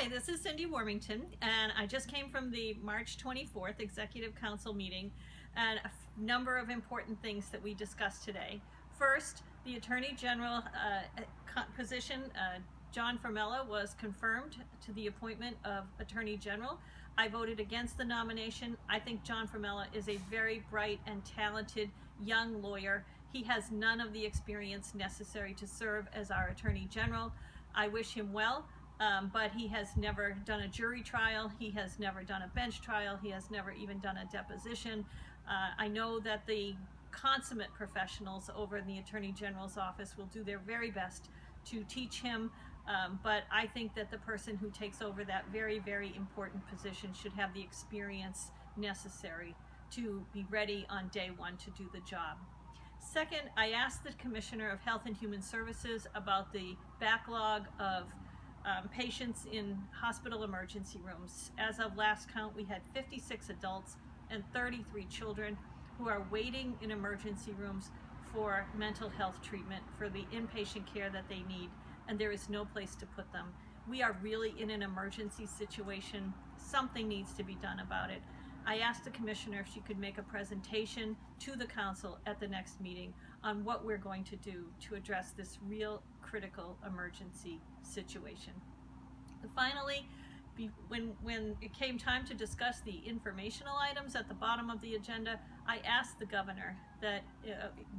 Hi, this is Cindy Wormington, and I just came from the March 24th Executive Council meeting, and a number of important things that we discussed today. First, the Attorney General position, John Formella, was confirmed to the appointment of Attorney General. I voted against the nomination. I think John Formella is a very bright and talented young lawyer. He has none of the experience necessary to serve as our Attorney General. I wish him well. But he has never done a jury trial, he has never done a bench trial, he has never even done a deposition. I know that the consummate professionals over in the Attorney General's office will do their very best to teach him, but I think that the person who takes over that very, very important position should have the experience necessary to be ready on day one to do the job. Second, I asked the Commissioner of Health and Human Services about the backlog of patients in hospital emergency rooms. As of last count, we had 56 adults and 33 children who are waiting in emergency rooms for mental health treatment, for the inpatient care that they need, and there is no place to put them. We are really in an emergency situation. Something needs to be done about it. I asked the Commissioner if she could make a presentation to the Council at the next meeting on what we're going to do to address this real critical emergency situation. And finally, when it came time to discuss the informational items at the bottom of the agenda, I asked the Governor that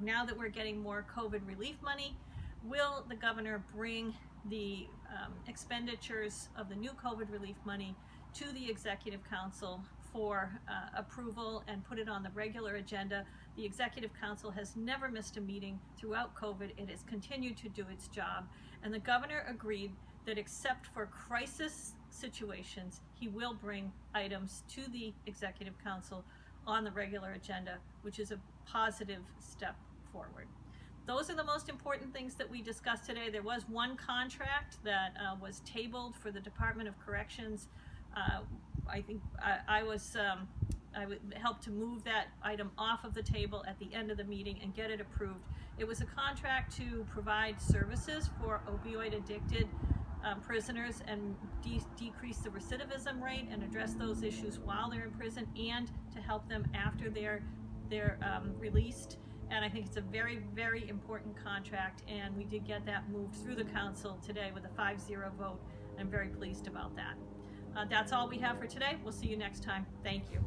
now that we're getting more COVID relief money, will the Governor bring the expenditures of the new COVID relief money to the Executive Council for approval and put it on the regular agenda. The Executive Council has never missed a meeting throughout COVID. It has continued to do its job, and the Governor agreed that except for crisis situations, he will bring items to the Executive Council on the regular agenda, which is a positive step forward. Those are the most important things that we discussed today. There was one contract that was tabled for the Department of Corrections. I think I would help to move that item off of the table at the end of the meeting and get it approved. It was a contract to provide services for opioid addicted prisoners and decrease the recidivism rate and address those issues while they're in prison and to help them after they're released. And I think it's a very, very important contract, and we did get that moved through the Council today with a 5-0 vote. I'm very pleased about that. That's all we have for today. We'll see you next time. Thank you.